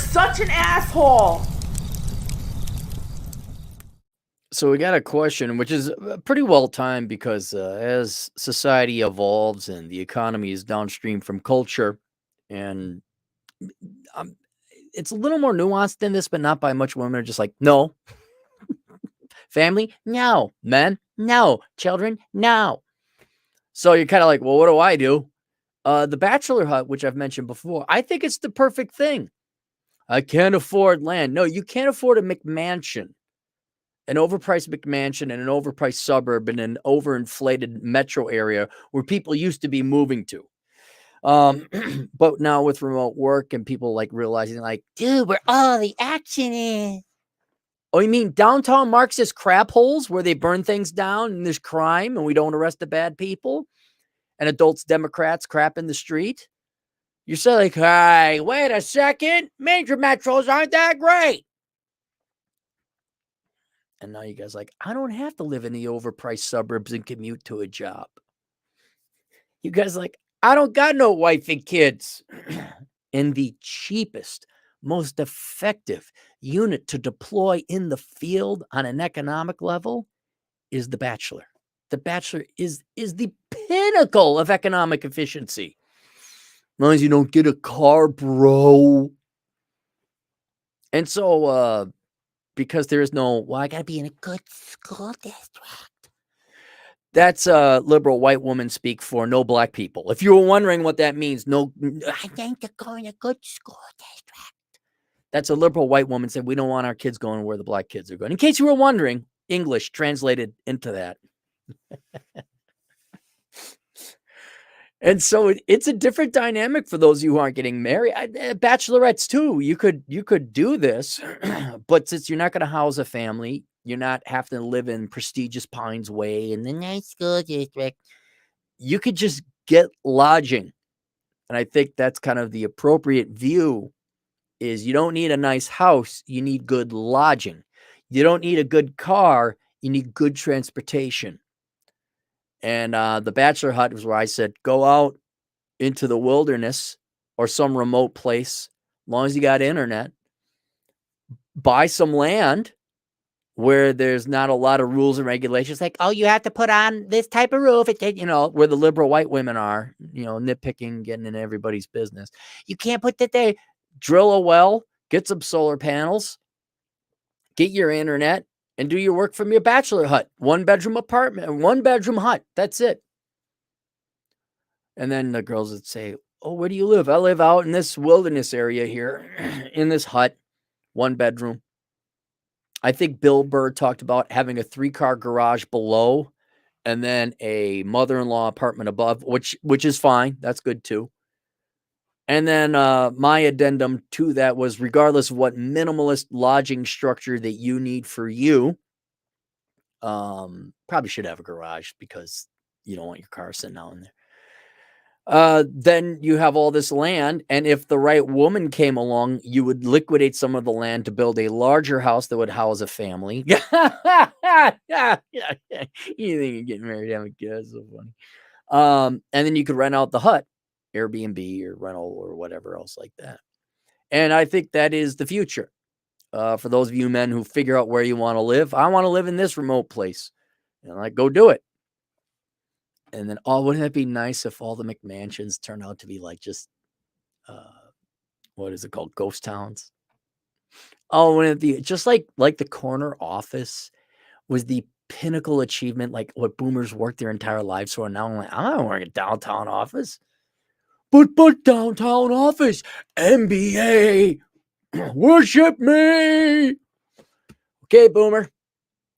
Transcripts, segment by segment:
such an asshole. So we got a question, which is pretty well timed because as society evolves and the economy is downstream from culture, and um, it's a little more nuanced than this, but not by much. Women are just like, no. Family, no. Men, no. Children, no. So you're kind of like, well, what do I do? The Bachelor Hut, which I've mentioned before, I think it's the perfect thing. I can't afford land. No, you can't afford a McMansion, an overpriced McMansion in an overpriced suburb in an overinflated metro area where people used to be moving to. But now with remote work and people like realizing, like, dude, where all the action is. Oh, you mean downtown Marxist crap holes where they burn things down and there's crime and we don't arrest the bad people and adults, Democrats crap in the street? You're so like, hey, wait a second. Major metros aren't that great. And now you guys like, I don't have to live in the overpriced suburbs and commute to a job. You guys like, I don't got no wife and kids. And the cheapest, most effective unit to deploy in the field on an economic level is The Bachelor. The Bachelor is the pinnacle of economic efficiency. As long as you don't get a car, bro. And so, because there is no, well, I got to be in a good school district. That's liberal white woman speak for no black people. If you were wondering what that means, no, I think to go in a good school district. That's a liberal white woman said, we don't want our kids going where the black kids are going. In case you were wondering, English translated into that. And so it's a different dynamic for those of you who aren't getting married. Bachelorettes too. You could do this, but since you're not going to house a family, you're not having to live in prestigious Pines Way in the nice school district. You could just get lodging. And I think that's kind of the appropriate view is you don't need a nice house. You need good lodging. You don't need a good car. You need good transportation. And the Bachelor Hut was where I said, go out into the wilderness or some remote place, as long as you got internet, buy some land where there's not a lot of rules and regulations. Like, oh, you have to put on this type of roof. Where the liberal white women are, nitpicking, getting in everybody's business. You can't put that there. Drill a well, get some solar panels, get your internet, and do your work from your Bachelor Hut. 1-bedroom apartment, 1-bedroom hut. That's it. And then the girls would say, oh, where do you live? I live out in this wilderness area here in this hut, 1 bedroom. I think Bill Burr talked about having a 3-car garage below and then a mother-in-law apartment above, which is fine. That's good too. And then my addendum to that was, regardless of what minimalist lodging structure that you need for you, probably should have a garage because you don't want your car sitting out in there. Then you have all this land, and if the right woman came along, you would liquidate some of the land to build a larger house that would house a family. You think you're getting married, having kids? So funny. And then you could rent out the hut, Airbnb or rental or whatever else like that. And I think that is the future. For those of you men who figure out where you want to live, I want to live in this remote place. And like, go do it. And then, wouldn't it be nice if all the McMansions turn out to be like just, what is it called? Ghost towns. Oh, wouldn't it be just like the corner office was the pinnacle achievement, like what boomers worked their entire lives for. And now I'm like, I don't work a downtown office. But downtown office, NBA, worship me. Okay, boomer.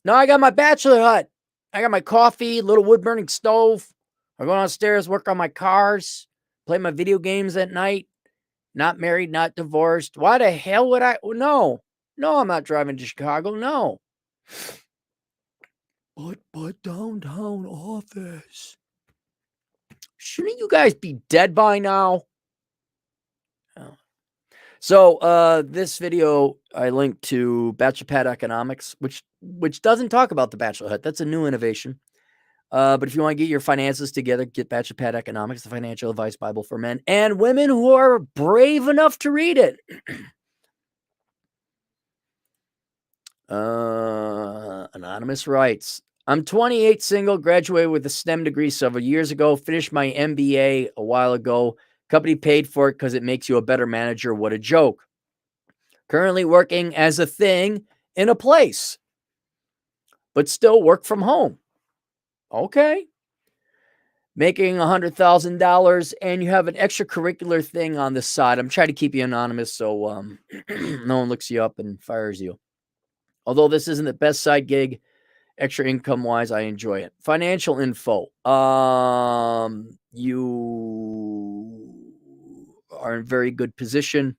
Now I got my Bachelor Hut. I got my coffee, little wood-burning stove. I go downstairs, work on my cars, play my video games at night. Not married, not divorced. Why the hell would I? No, I'm not driving to Chicago. No. But downtown office. Shouldn't you guys be dead by now? Oh. So this video I linked to Bachelor Pad Economics, which doesn't talk about the Bachelor Hut. That's a new innovation. But if you want to get your finances together, get Bachelor Pad Economics, the financial advice Bible for men and women who are brave enough to read it. Anonymous writes, I'm 28, single, graduated with a STEM degree several years ago, finished my MBA a while ago. Company paid for it because it makes you a better manager. What a joke. Currently working as a thing in a place, but still work from home. Okay. Making $100,000 and you have an extracurricular thing on the side. I'm trying to keep you anonymous so no one looks you up and fires you. Although this isn't the best side gig, extra income wise, I enjoy it. Financial info. You are in very good position.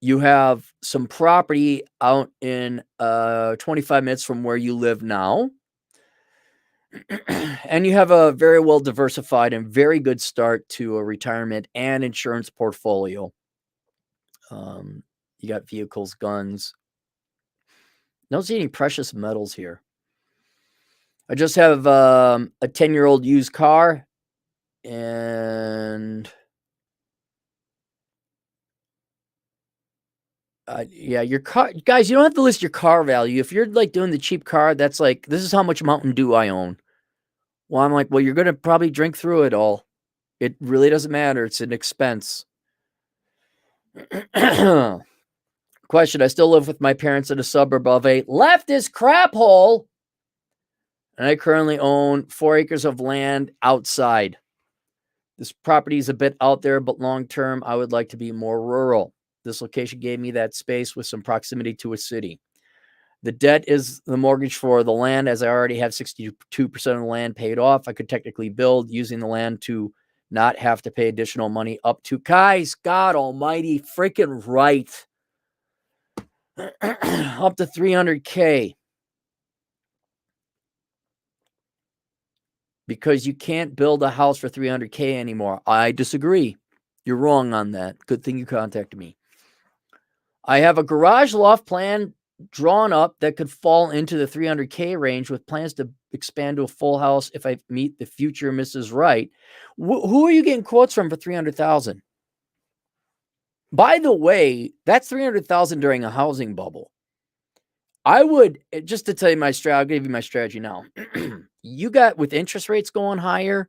You have some property out in 25 minutes from where you live now. And you have a very well diversified and very good start to a retirement and insurance portfolio. You got vehicles, guns. Don't see any precious metals here. I just have a 10-year-old used car, and yeah, your car, guys. You don't have to list your car value. If you're like doing the cheap car, that's like, this is how much Mountain Dew I own. Well, I'm like, well, you're gonna probably drink through it all. It really doesn't matter. It's an expense. Question: I still live with my parents in a suburb of a leftist crap hole, and I currently own 4 acres of land outside. This property is a bit out there, but long term, I would like to be more rural. This location gave me that space with some proximity to a city. The debt is the mortgage for the land, as I already have 62% of the land paid off. I could technically build using the land to not have to pay additional money up to, guys, God almighty, freaking right. Up to $300K. Because you can't build a house for $300K anymore. I disagree. You're wrong on that. Good thing you contacted me. I have a garage loft plan drawn up that could fall into the $300K range with plans to expand to a full house if I meet the future Mrs. Right. Who are you getting quotes from for $300,000? By the way, that's $300,000 during a housing bubble. I would, just to tell you my strategy, I'll give you my strategy now. You got, with interest rates going higher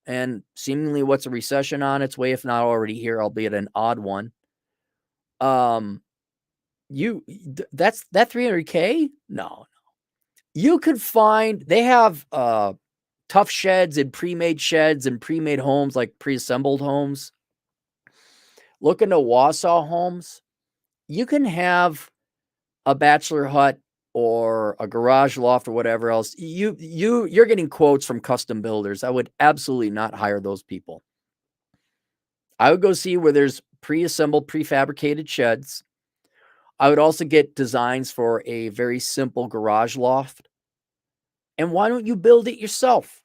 and seemingly what's a recession on its way, if not already here, albeit an odd one. That's that $300K? No. You could find, they have tough sheds and pre-made homes, like pre-assembled homes. Look into Wausau homes. You can have a Bachelor Hut or a garage loft or whatever else. You're getting quotes from custom builders. I would absolutely not hire those people. I would go see where there's pre-assembled, prefabricated sheds. I would also get designs for a very simple garage loft. And why don't you build it yourself?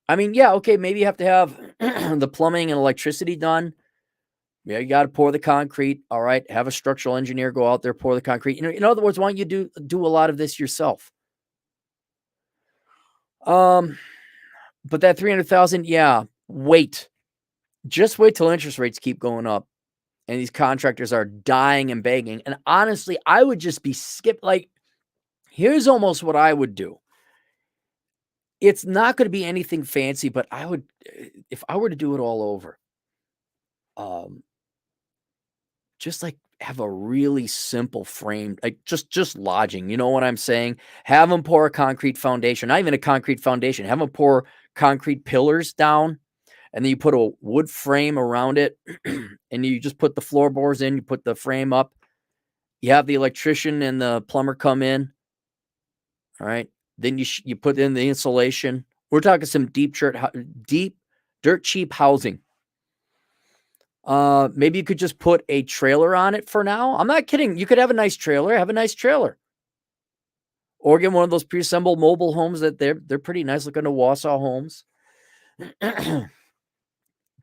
I mean, yeah, okay, maybe you have to have the plumbing and electricity done. Yeah, you got to pour the concrete. All right, have a structural engineer go out there, pour the concrete. In other words, why don't you do a lot of this yourself? But that $300,000, yeah, wait. Just wait till interest rates keep going up and these contractors are dying and begging. And honestly, I would just be like, here's almost what I would do. It's not going to be anything fancy, but I would, if I were to do it all over, just like have a really simple frame, like just lodging. You know what I'm saying? Have them pour a concrete foundation, not even a concrete foundation. Have them pour concrete pillars down, and then you put a wood frame around it, and you just put the floorboards in. You put the frame up. You have the electrician and the plumber come in. All right. Then you put in the insulation. We're talking some deep, dirt cheap housing. Maybe you could just put a trailer on it for now. I'm not kidding. You could have a nice trailer. Have a nice trailer. Or get one of those pre-assembled mobile homes that they're pretty nice looking to Wausau homes.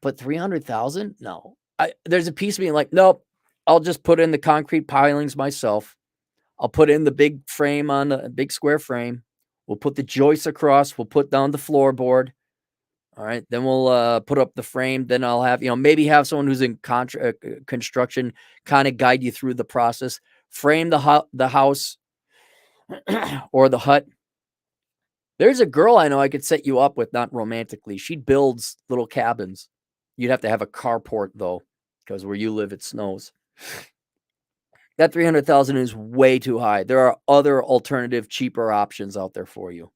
But $300,000? No. There's a piece of me like, nope. I'll just put in the concrete pilings myself. I'll put in the big frame on a big square frame. We'll put the joists across. We'll put down the floorboard. All right. Then we'll put up the frame. Then I'll have, maybe have someone who's in construction kind of guide you through the process. frame the house or the hut. There's a girl I know I could set you up with, not romantically. She builds little cabins. You'd have to have a carport though, because where you live it snows. That 300,000 is way too high. There are other alternative, cheaper options out there for you.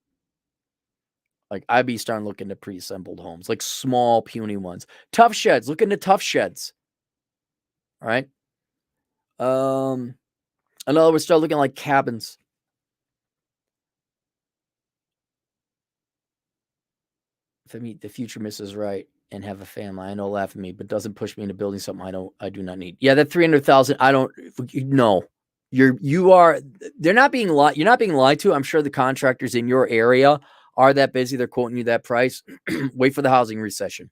Like I'd be starting looking at pre-assembled homes, like small, puny ones. Tough sheds. Look into tough sheds. All right. In other words, start looking like cabins. If I meet the future Mrs. Right and have a family, I know laugh at me, but doesn't push me into building something I do not need. Yeah, that 300,000, I don't no. You are they're not being lied. You're not being lied to. I'm sure the contractors in your area are that busy. They're quoting you that price. Wait for the housing recession.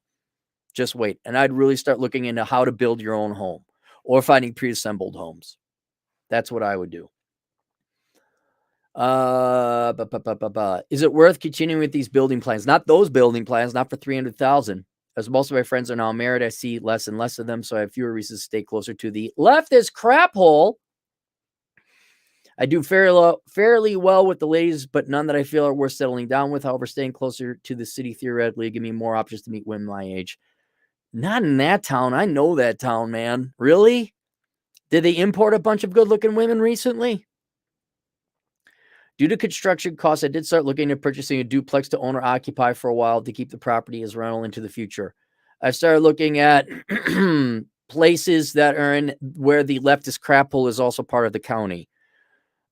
Just wait. And I'd really start looking into how to build your own home or finding pre-assembled homes. That's what I would do. Is it worth continuing with these building plans? Not those building plans, not for 300,000. As most of my friends are now married, I see less and less of them, so I have fewer reasons to stay closer to the leftist crap hole. I do fairly well with the ladies, but none that I feel are worth settling down with. However, staying closer to the city theoretically give me more options to meet women my age. Not in that town. I know that town, man. Really? Did they import a bunch of good-looking women recently? Due to construction costs, I did start looking at purchasing a duplex to own or occupy for a while to keep the property as rental into the future. I started looking at places that are in where the leftist crap hole is also part of the county.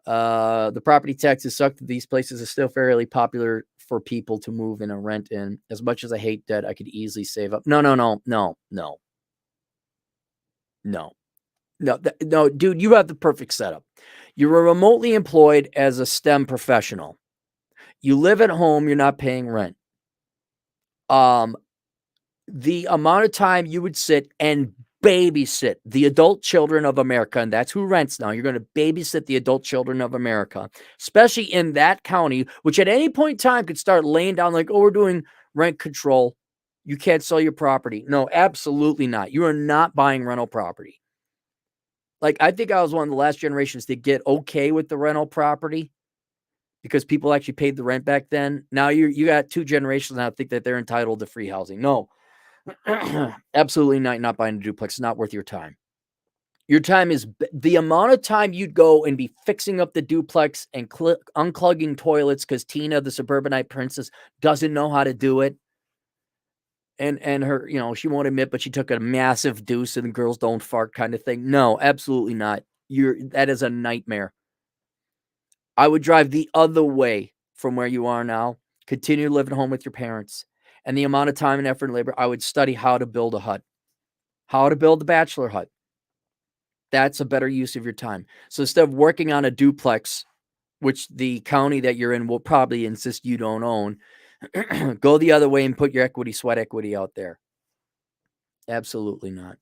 The property taxes suck. These places are still fairly popular for people to move in and rent in. As much as I hate debt, I could easily save up. No, dude, you have the perfect setup. You're remotely employed as a STEM professional. You live at home, you're not paying rent. The amount of time you would sit and babysit the adult children of America, and that's who rents now. You're going to babysit the adult children of America, especially in that county, which at any point in time could start laying down like, oh, we're doing rent control. You can't sell your property. No, absolutely not. You are not buying rental property. Like, I think I was one of the last generations to get okay with the rental property because people actually paid the rent back then. Now you got two generations now think that they're entitled to free housing. No, absolutely not. Not buying a duplex. It's not worth your time. Your time is the amount of time you'd go and be fixing up the duplex and unclogging toilets because Tina, the suburbanite princess, doesn't know how to do it. And her, she won't admit, but she took a massive deuce and girls don't fart kind of thing. No, absolutely not. That is a nightmare. I would drive the other way from where you are now, continue to live at home with your parents. And the amount of time and effort and labor, I would study how to build a hut, how to build the Bachelor Hut. That's a better use of your time. So instead of working on a duplex, which the county that you're in will probably insist you don't own, go the other way and put your sweat equity out there. Absolutely not.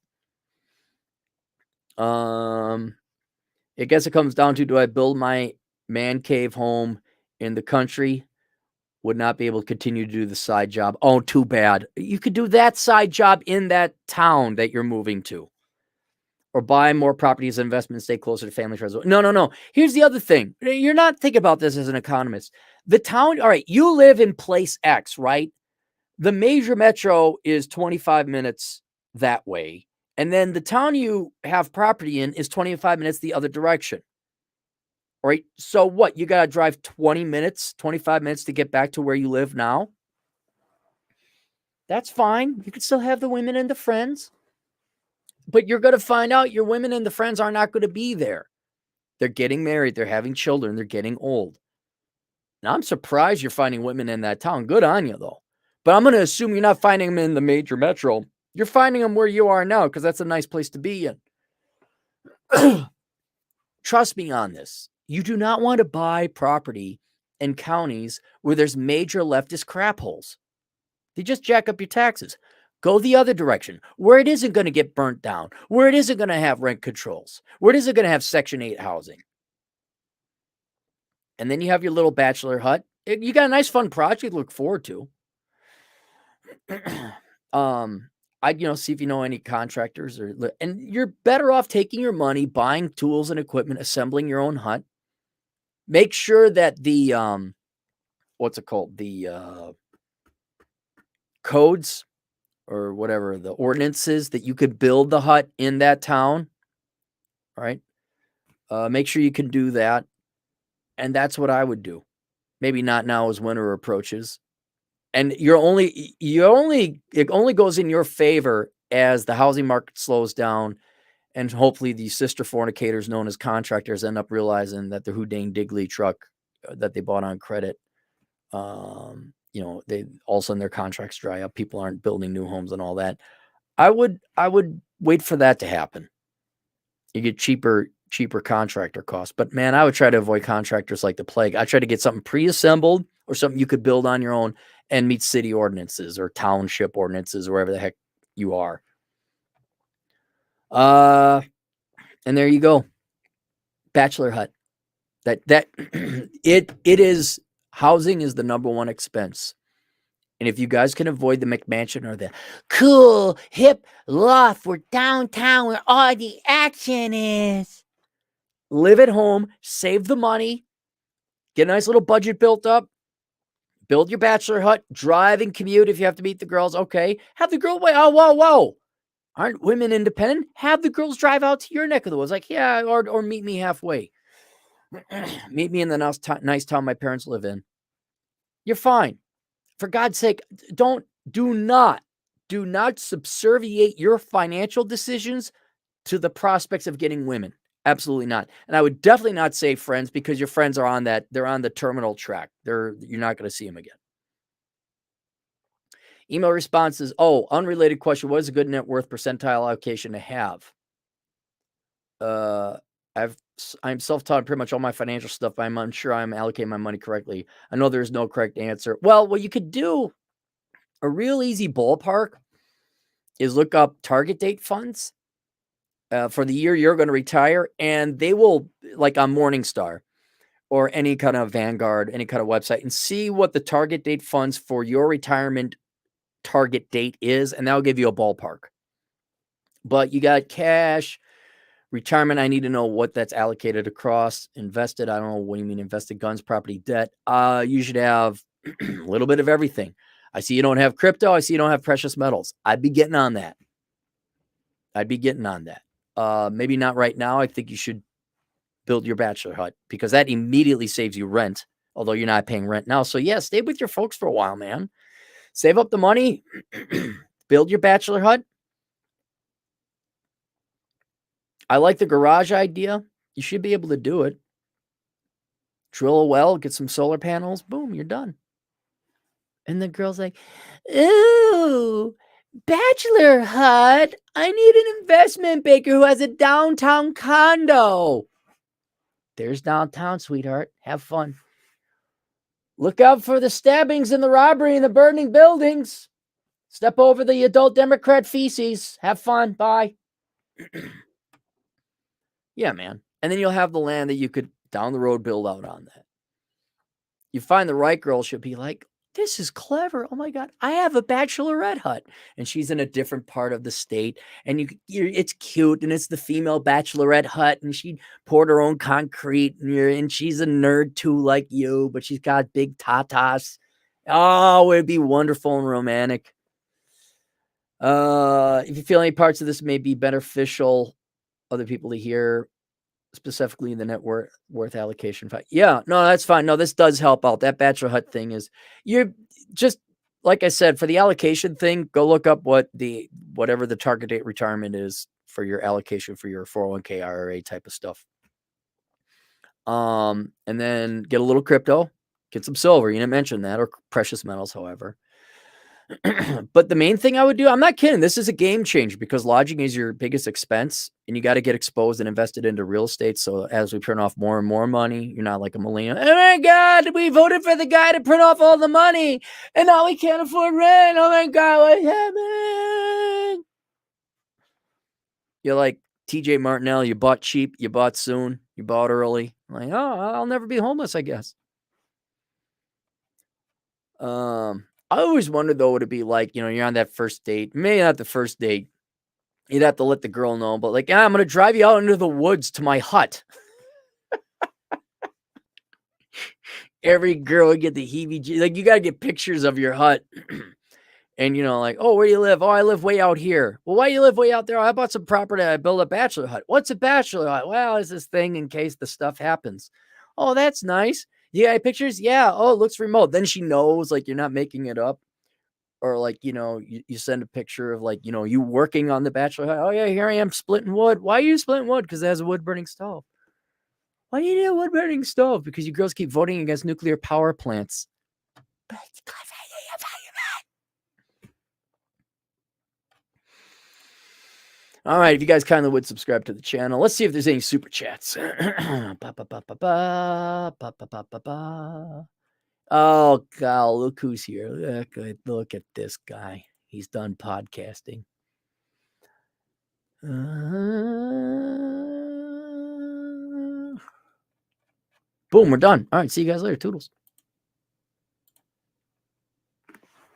I guess it comes down to, do I build my man cave home in the country? Would not be able to continue to do the side job. Oh, too bad. You could do that side job in that town that you're moving to. Or buy more properties and investments, stay closer to family friends. No. Here's the other thing. You're not thinking about this as an economist. The town, all right, you live in place X, right? The major metro is 25 minutes that way. And then the town you have property in is 25 minutes the other direction. Right? So what? You got to drive 20 minutes, 25 minutes to get back to where you live now? That's fine. You can still have the women and the friends. But you're going to find out your women and the friends are not going to be there. They're getting married. They're having children. They're getting old. Now, I'm surprised you're finding women in that town. Good on you, though. But I'm going to assume you're not finding them in the major metro. You're finding them where you are now because that's a nice place to be in. Trust me on this. You do not want to buy property in counties where there's major leftist crap holes. They just jack up your taxes. Go the other direction, where it isn't going to get burnt down, where it isn't going to have rent controls, where it isn't going to have Section 8 housing. And then you have your little Bachelor Hut. You got a nice, fun project to look forward to. I'd, see if you know any contractors and you're better off taking your money, buying tools and equipment, assembling your own hut. Make sure that the, what's it called? The codes or whatever, the ordinances that you could build the hut in that town, right? Make sure you can do that. And that's what I would do. Maybe not now as winter approaches. And it only goes in your favor as the housing market slows down, and hopefully these sister fornicators known as contractors end up realizing that the Houdin Digley truck that they bought on credit, they all of a sudden their contracts dry up. People aren't building new homes and all that. I would wait for that to happen. You get cheaper contractor costs. But man, I would try to avoid contractors like the plague. I try to get something pre-assembled or something you could build on your own and meet city ordinances or township ordinances, wherever the heck you are. And there you go. Bachelor Hut. That it is, housing is the number one expense. And if you guys can avoid the McMansion or the cool, hip loft, we're downtown where all the action is. Live at home, save the money, get a nice little budget built up, build your bachelor hut, drive and commute if you have to meet the girls. Okay. Have the girl, wait, whoa. Aren't women independent? Have the girls drive out to your neck of the woods. Like, yeah, or meet me halfway. Meet me in the nice town my parents live in. You're fine. For God's sake, do not subserviate your financial decisions to the prospects of getting women. Absolutely not. And I would definitely not say friends, because your friends are on they're on the terminal track. You're not going to see them again. Email responses. Oh, unrelated question. What is a good net worth percentile allocation to have? I'm self-taught pretty much all my financial stuff, but I'm unsure I'm allocating my money correctly. I know there's no correct answer. Well, what you could do, a real easy ballpark, is look up target date funds for the year you're going to retire, and they will, like on Morningstar or any kind of Vanguard, any kind of website, and see what the target date funds for your retirement target date is, and that'll give you a ballpark. But you got cash, retirement, I need to know what that's allocated across. Invested, I don't know what you mean invested, guns, property, debt. You should have a little bit of everything. I see you don't have crypto. I see you don't have precious metals. I'd be getting on that. Maybe not right now. I think you should build your bachelor hut, because that immediately saves you rent, although you're not paying rent now. So yeah, stay with your folks for a while, man. Save up the money, build your bachelor hut. I like the garage idea. You should be able to do it. Drill a well, get some solar panels, boom, you're done. And the girl's like, ooh, bachelor hut. I need an investment banker who has a downtown condo. There's downtown, sweetheart. Have fun. Look out for the stabbings and the robbery and the burning buildings. Step over the adult Democrat feces. Have fun. Bye. Yeah, man. And then you'll have the land that you could down the road build out on that. You find the right girl, she'll be like, this is clever. Oh my God, I have a bachelorette hut. And she's in a different part of the state. And it's cute. And it's the female bachelorette hut. And she poured her own concrete. And she's a nerd too, like you. But she's got big tatas. Oh, it'd be wonderful and romantic. If you feel any parts of this may be beneficial, other people to hear, specifically the net worth allocation. Yeah, no, that's fine. No, this does help out. That bachelor hut thing is, you're just, like I said, for the allocation thing, go look up whatever the target date retirement is for your allocation for your 401k IRA type of stuff. And then get a little crypto, get some silver. You didn't mention that, or precious metals, however. But the main thing I would do, I'm not kidding, this is a game changer, because lodging is your biggest expense, and you got to get exposed and invested into real estate. So as we print off more and more money, you're not like a millennial. Oh my God, we voted for the guy to print off all the money, and now we can't afford rent. Oh my God, what happened? You're like TJ Martinell. You bought cheap, you bought soon, you bought early. Like, oh, I'll never be homeless, I guess. I always wondered though, would it be like, you're on that first date, maybe not the first date. You'd have to let the girl know, but like, I'm going to drive you out into the woods to my hut. Every girl would get the heebie, like, you got to get pictures of your hut. And, like, oh, where do you live? Oh, I live way out here. Well, why do you live way out there? Oh, I bought some property. I built a bachelor hut. What's a bachelor hut? Well, it's this thing in case the stuff happens. Oh, that's nice. You got pictures? Yeah. Oh, it looks remote. Then she knows, like, you're not making it up. Or like, you send a picture of like, you working on the bachelor hut. Oh yeah, here I am splitting wood. Why are you splitting wood? Because it has a wood burning stove. Why do you need a wood burning stove? Because you girls keep voting against nuclear power plants. All right, if you guys kindly would subscribe to the channel. Let's see if there's any super chats. Oh, God, look who's here. Look at this guy. He's done podcasting. Boom, we're done. All right, see you guys later. Toodles.